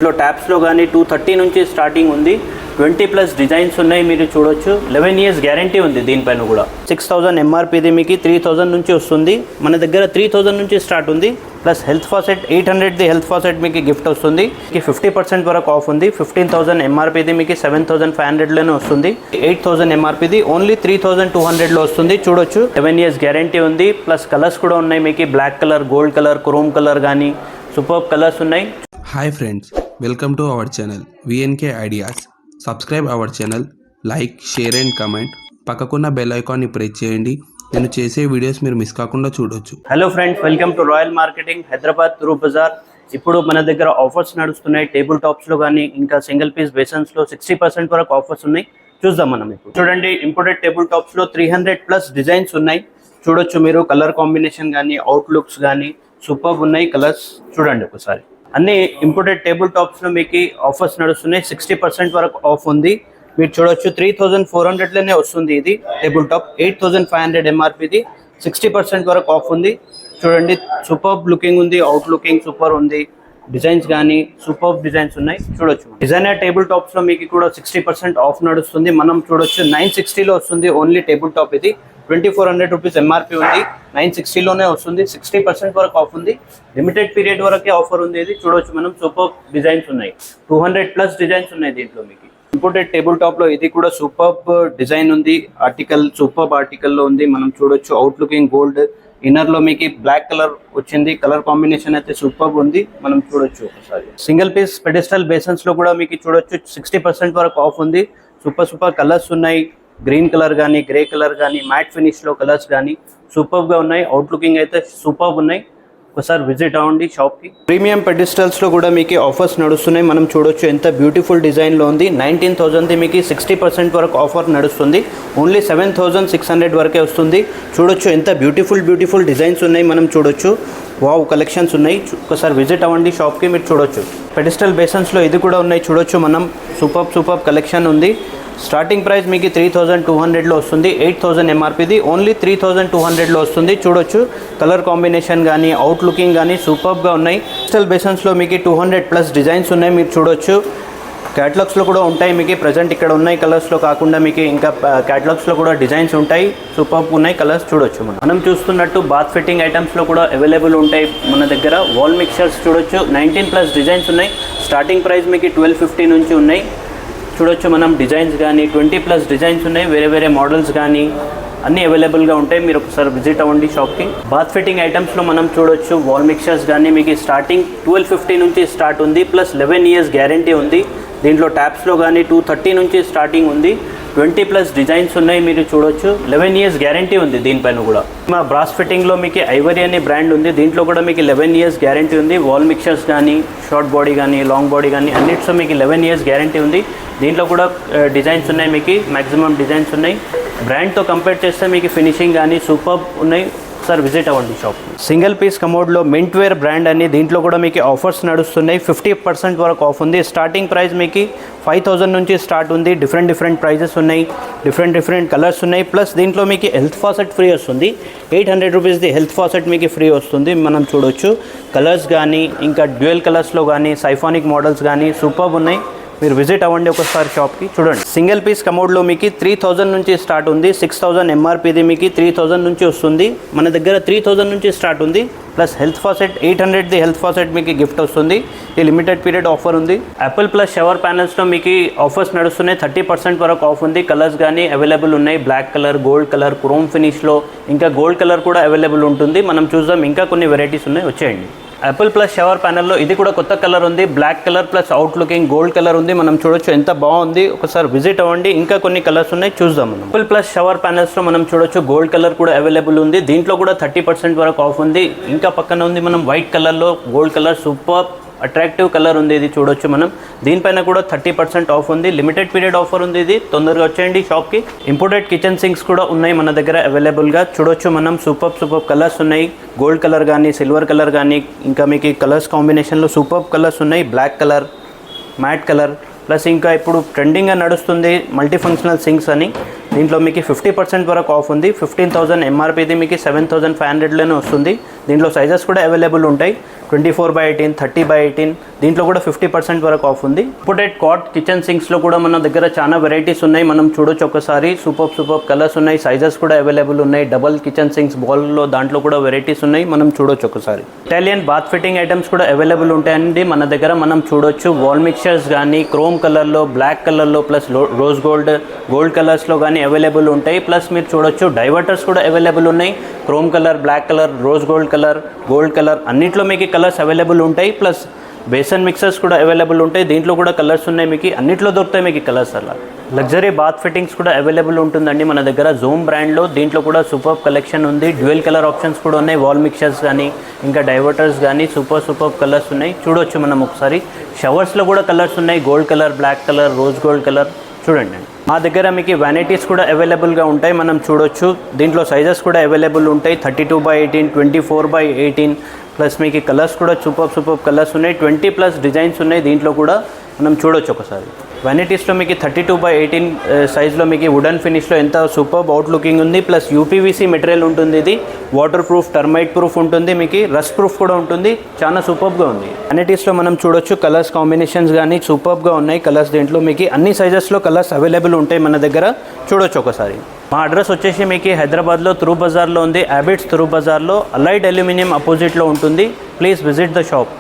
ఇట్లా ట్యాప్స్లో కానీ 230 నుంచి స్టార్టింగ్ ఉంది. 20+ డిజైన్స్ ఉన్నాయి, మీరు చూడొచ్చు. 11 years గ్యారంటీ ఉంది దీనిపైన కూడా. 6000 ఎంఆర్పీది మీకు 3000 నుంచి వస్తుంది. మన దగ్గర 3000 నుంచి స్టార్ట్ ఉంది. ప్లస్ హెల్త్ ఫాసెట్ 800ది హెల్త్ ఫాసెట్ మీకు గిఫ్ట్ వస్తుంది. 50% వరకు ఆఫ్ ఉంది. 15000 ఎంఆర్పీది మీకు 7500లోనే వస్తుంది. 8000 ఎంఆర్పీది ఓన్లీ 3200లో వస్తుంది. చూడొచ్చు 11 years గ్యారంటీ ఉంది. ప్లస్ కలర్స్ కూడా ఉన్నాయి మీకు. Black colour, gold colour, chrome colour కానీ సూపర్ కలర్స్ ఉన్నాయి. Hi friends, welcome to our channel VNK Ideas. Subscribe our channel, like, share and comment. పక్కకున్న బెల్ ఐకాన్ని ప్రెస్ చేయండి. నేను చేసే వీడియోస్ మీరు మిస్ కాకుండా చూడొచ్చు. Hello friends, welcome to Royal Marketing Hyderabad through బజార్. ఇప్పుడు మన దగ్గర ఆఫర్స్ నడుస్తున్నాయి. టేబుల్ టాప్స్లో కానీ ఇంకా సింగిల్ పీస్ బేసన్స్లో 60% వరకు ఆఫర్స్ ఉన్నాయి. చూద్దాం మనం ఇప్పుడు. చూడండి, ఇంపోర్టెడ్ టేబుల్ టాప్స్లో 300+ డిజైన్స్ ఉన్నాయి. చూడొచ్చు మీరు. కలర్ కాంబినేషన్ కానీ అవుట్లుక్స్ కానీ సూపర్ ఉన్నాయి. కలర్స్ చూడండి ఒకసారి. అన్ని ఇంపోర్టెడ్ టేబుల్ టాప్స్లో మీకు ఆఫర్స్ నడుస్తున్నాయి. 60% వరకు ఆఫ్ ఉంది. మీరు చూడొచ్చు 3400లోనే వస్తుంది ఇది టేబుల్ టాప్. 8500 ఎంఆర్పీది. 60% వరకు ఆఫ్ ఉంది. చూడండి, సూపర్ లుకింగ్ ఉంది. అవుట్ లుకింగ్ సూపర్ ఉంది. డిజైన్స్ కానీ సూపర్ డిజైన్స్ ఉన్నాయి. చూడొచ్చు డిజైనర్ టేబుల్ టాప్స్లో మీకు కూడా 60% ఆఫ్ నడుస్తుంది. మనం చూడొచ్చు 960లో వస్తుంది ఓన్లీ టేబుల్ టాప్. ఇది 2400 రూపీస్ ఎంఆర్పీ ఉంది. 960లోనే వస్తుంది. 60% వరకు ఆఫ్ ఉంది. లిమిటెడ్ పీరియడ్ వరకే ఆఫర్ ఉంది. ఇది చూడొచ్చు మనం. సూపర్ డిజైన్స్ ఉన్నాయి. 200+ డిజైన్స్ ఉన్నాయి దీంట్లో మీకు. ఇంపోర్టెడ్ టేబుల్ టాప్లో ఇది కూడా సూపర్ డిజైన్ ఉంది. ఆర్టికల్ సూపర్ ఆర్టికల్లో ఉంది. మనం చూడొచ్చు అవుట్ లుకింగ్ గోల్డ్. ఇన్నర్లో మీకు బ్లాక్ కలర్ వచ్చింది. కలర్ కాంబినేషన్ అయితే సూపర్ ఉంది. మనం చూడొచ్చు ఒకసారి. సింగిల్ పీస్ పెడెస్టల్ బేసన్స్లో కూడా మీకు చూడొచ్చు 60% వరకు ఆఫ్ ఉంది. సూపర్ కలర్స్ ఉన్నాయి. గ్రీన్ కలర్ కానీ, గ్రే కలర్ కానీ, మ్యాట్ ఫినిష్లో కలర్స్ కానీ సూపర్గా ఉన్నాయి. అవుట్ లుకింగ్ అయితే సూపర్ ఉన్నాయి. ఒకసారి విజిట్ అవ్వండి షాప్కి. ప్రీమియం పెడిస్టల్స్లో కూడా మీకు ఆఫర్స్ నడుస్తున్నాయి. మనం చూడొచ్చు ఎంత బ్యూటిఫుల్ డిజైన్లో ఉంది. 19,000ది మీకు 60% వరకు ఆఫర్ నడుస్తుంది. ఓన్లీ 7,600 వరకే వస్తుంది. చూడొచ్చు ఎంత బ్యూటిఫుల్ డిజైన్స్ ఉన్నాయి. మనం చూడొచ్చు. వావ్ కలెక్షన్స్ ఉన్నాయి. ఒకసారి విజిట్ అవ్వండి షాప్కి. మీరు చూడొచ్చు పెడిస్టల్ బేసన్స్లో ఇది కూడా ఉన్నాయి. చూడొచ్చు మనం. సూపర్ కలెక్షన్ ఉంది. స్టార్టింగ్ ప్రైస్ మీకు 3200లో వస్తుంది. 8000 ఎంఆర్పీది ఓన్లీ 3200లో వస్తుంది. చూడొచ్చు కలర్ కాంబినేషన్ కానీ అవుట్ లుకింగ్ కానీ సూపర్గా ఉన్నాయి. పెడిస్టల్ బేసన్స్లో మీకు 200+ డిజైన్స్ ఉన్నాయి. మీరు చూడొచ్చు. క్యాటలాగ్స్లో కూడా ఉంటాయి మీకు. ప్రజెంట్ ఇక్కడ ఉన్నాయి కలర్స్లో కాకుండా మీకు ఇంకా క్యాటలాగ్స్లో కూడా డిజైన్స్ ఉంటాయి. సూపర్ ఉన్నాయి కలర్స్. చూడొచ్చు మనం చూస్తున్నట్టు బాత్ ఫిట్టింగ్ ఐటమ్స్లో కూడా అవైలబుల్ ఉంటాయి మన దగ్గర. వాల్ మిక్చర్స్ చూడొచ్చు. 19+ డిజైన్స్ ఉన్నాయి. స్టార్టింగ్ ప్రైస్ మీకు 1250 నుంచి ఉన్నాయి. చూడొచ్చు మనం. డిజైన్స్ కానీ 20+ డిజైన్స్ ఉన్నాయి. వేరే మోడల్స్ కానీ అన్నీ అవైలబుల్గా ఉంటాయి. మీరు ఒకసారి విజిట్ అవ్వండి షాప్కి. బాత్ ఫిట్టింగ్ ఐటమ్స్లో మనం చూడొచ్చు వాల్ మిక్చర్స్ కానీ మీకు స్టార్టింగ్ 1250 నుంచి స్టార్ట్ ఉంది. ప్లస్ 11 years గ్యారంటీ ఉంది. దీంట్లో ట్యాప్స్లో కానీ 230 నుంచి స్టార్టింగ్ ఉంది. 20+ డిజైన్స్ ఉన్నాయి. మీరు చూడొచ్చు. 11 years గ్యారంటీ ఉంది దీనిపైన కూడా. మా బ్రాస్ ఫిట్టింగ్లో మీకు ఐవరీ అనే బ్రాండ్ ఉంది. దీంట్లో కూడా మీకు 11 years గ్యారంటీ ఉంది. వాల్ మిక్చర్స్ కానీ షార్ట్ బాడీ కానీ లాంగ్ బాడీ కానీ అన్నిటితో మీకు 11 years గ్యారంటీ ఉంది. దీంట్లో కూడా డిజైన్స్ ఉన్నాయి మీకు. మ్యాక్సిమం డిజైన్స్ ఉన్నాయి. బ్రాండ్తో కంపేర్ చేస్తే మీకు ఫినిషింగ్ కానీ సూపర్ ఉన్నాయి. సార్ విజిట్ అవ్వండి షాప్. సింగిల్ పీస్ కమోడ్లో మింట్ వేర్ బ్రాండ్ అని దీంట్లో కూడా మీకు ఆఫర్స్ నడుస్తున్నాయి. 50% వరకు ఆఫ్ ఉంది. స్టార్టింగ్ ప్రైస్ మీకు 5000 నుంచి స్టార్ట్ ఉంది. డిఫరెంట్ ప్రైజెస్ ఉన్నాయి. డిఫరెంట్ కలర్స్ ఉన్నాయి. ప్లస్ దీంట్లో మీకు హెల్త్ ఫాసెట్ ఫ్రీ వస్తుంది. 800 రూపీస్ది హెల్త్ ఫాసెట్ మీకు ఫ్రీ వస్తుంది. మనం చూడొచ్చు కలర్స్ కానీ ఇంకా డ్యూయల్ కలర్స్లో కానీ సైఫానిక్ మోడల్స్ కానీ సూపర్ ఉన్నాయి. మీరు విజిట్ అవ్వండి ఒకసారి షాప్కి. చూడండి, సింగిల్ పీస్ కమోడ్లో మీకు 3000 నుంచి స్టార్ట్ ఉంది. 6000 ఎంఆర్పీది మీకు 3000 నుంచి వస్తుంది. మన దగ్గర 3000 నుంచి స్టార్ట్ ఉంది. ప్లస్ హెల్త్ ఫాసెట్ 800ది హెల్త్ ఫాసెట్ మీకు గిఫ్ట్ వస్తుంది. ఈ లిమిటెడ్ పీరియడ్ ఆఫర్ ఉంది. యాపిల్ ప్లస్ షవర్ ప్యానల్స్లో మీకు ఆఫర్స్ నడుస్తున్నాయి. 30% వరకు ఆఫ్ ఉంది. కలర్స్ కానీ అవైలబుల్ ఉన్నాయి. Black colour, gold colour, chrome ఫినిష్లో ఇంకా గోల్డ్ కలర్ కూడా అవైలబుల్ ఉంటుంది. మనం చూద్దాం. ఇంకా కొన్ని వెరైటీస్ ఉన్నాయి. వచ్చేయండి. యాపిల్ ప్లస్ షవర్ ప్యానల్లో ఇది కూడా కొత్త కలర్ ఉంది. Black colour plus out looking gold colour ఉంది. మనం చూడొచ్చు ఎంత బాగుంది. ఒకసారి విజిట్ అవ్వండి. ఇంకా కొన్ని కలర్స్ ఉన్నాయి, చూద్దాం మనం. యాపిల్ ప్లస్ షవర్ ప్యానల్స్లో మనం చూడొచ్చు గోల్డ్ కలర్ కూడా అవైలబుల్ ఉంది. దీంట్లో కూడా 30% వరకు ఆఫ్ ఉంది. ఇంకా పక్కన ఉంది మనం వైట్ కలర్లో gold colour. Super attractive colour ఉంది. ఇది చూడొచ్చు మనం. దీనిపైన కూడా 30% ఆఫ్ ఉంది. లిమిటెడ్ పీరియడ్ ఆఫర్ ఉంది. ఇది తొందరగా వచ్చేయండి షాప్కి. ఇంపోర్టెడ్ కిచెన్ సింక్స్ కూడా ఉన్నాయి మన దగ్గర అవైలబుల్గా. చూడొచ్చు మనం. సూపర్ కలర్స్ ఉన్నాయి. గోల్డ్ కలర్ కానీ సిల్వర్ కలర్ కానీ ఇంకా మీకు కలర్స్ కాంబినేషన్లో సూపర్ కలర్స్ ఉన్నాయి. Black colour, matte colour, plus ఇంకా ఇప్పుడు ట్రెండింగ్గా నడుస్తుంది మల్టీ ఫంక్షనల్ సింక్స్ అని. దీంట్లో మీకు 50% వరకు ఆఫ్ ఉంది. 15,000 ఎంఆర్పీది మీకు 7,500లోనే వస్తుంది. దీంట్లో సైజెస్ కూడా అవైలబుల్ ఉంటాయి. 24/18, 30/18, దీంట్లో కూడా 50% వరకు ఆఫ్ ఉంది. ఇంపోర్టెడ్ కాట్ కిచెన్ సింక్స్లో కూడా మన దగ్గర చాలా వెరైటీస్ ఉన్నాయి, మనం చూడొచ్చు ఒకసారి. సూపర్ కలర్స్ ఉన్నాయి, సైజెస్ కూడా అవైలబుల్ ఉన్నాయి. డబల్ కిచెన్ సింక్స్ బాల్లో దాంట్లో కూడా వెరైటీస్ ఉన్నాయి, మనం చూడొచ్చు ఒకసారి. ఇటాలియన్ బాత్ ఫిట్టింగ్ ఐటమ్స్ కూడా అవైలబుల్ ఉంటాయండి మన దగ్గర, మనం చూడొచ్చు. వాల్ మిక్చర్స్ కానీ క్రోమ్ కలర్లో, బ్లాక్ కలర్లో ప్లస్ రోజ్ గోల్డ్ కలర్స్లో కానీ అవైలబుల్ ఉంటాయి. ప్లస్ మీరు చూడొచ్చు డైవర్టర్స్ కూడా అవైలబుల్ ఉన్నాయి. Chrome colour, black colour, rose gold colour అన్నిట్లో మీకు కలర్స్ అవైలబుల్ ఉంటాయి. ప్లస్ బేసన్ మిక్సర్స్ కూడా అవైలబుల్ ఉంటాయి, దీంట్లో కూడా కలర్స్ ఉన్నాయి మీకు. అన్నిట్లో దొరుకుతాయి మీకు కలర్స్. అలా లగ్జరీ బాత్ ఫిట్టింగ్స్ కూడా అవైలబుల్ ఉంటుందండి మన దగ్గర జూమ్ బ్రాండ్లో. దీంట్లో కూడా సూపర్ కలెక్షన్ ఉంది, డ్యూయల్ కలర్ ఆప్షన్స్ కూడా ఉన్నాయి. వాల్ మిక్సర్స్ కానీ ఇంకా డైవర్టర్స్ కానీ సూపర్ కలర్స్ ఉన్నాయి, చూడొచ్చు మనం ఒకసారి. షవర్స్లో కూడా కలర్స్ ఉన్నాయి, gold colour, black colour, rose gold colour. చూడండి మా దగ్గర మీకు వ్యానిటీస్ కూడా అవైలబుల్గా ఉంటాయి, మనం చూడొచ్చు. దీంట్లో సైజెస్ కూడా అవైలబుల్ ఉంటాయి, 32x18, 24x18. ప్లస్ మీకు కలర్స్ కూడా సూపర్ కలర్స్ ఉన్నాయి, 20+ డిజైన్స్ ఉన్నాయి దీంట్లో కూడా, మనం చూడొచ్చు ఒకసారి. వ్యానిటీస్లో మీకు 32x18 సైజ్లో మీకు వుడెన్ ఫినిష్లో ఎంత సూపర్ అవుట్ లుకింగ్ ఉంది. ప్లస్ యూపీవీసీ మెటీరియల్ ఉంటుంది, ఇది వాటర్ ప్రూఫ్, టర్మైట్ ప్రూఫ్ ఉంటుంది, మీకు రస్ట్ ప్రూఫ్ కూడా ఉంటుంది, చాలా సూపర్గా ఉంది. వ్యానిటీస్లో మనం చూడొచ్చు కలర్స్ కాంబినేషన్స్ కానీ సూపర్గా ఉన్నాయి కలర్స్. దీంట్లో మీకు అన్ని సైజెస్లో కలర్స్ అవైలబుల్ ఉంటాయి మన దగ్గర, చూడొచ్చు ఒకసారి. మా అడ్రస్ వచ్చేసి మీకు హైదరాబాద్లో తురూ బజార్లో ఉంది, హ్యాబిట్స్ తురూ బజార్లో, అలైడ్ అల్యూమినియం అపోజిట్లో ఉంటుంది. Please visit the shop.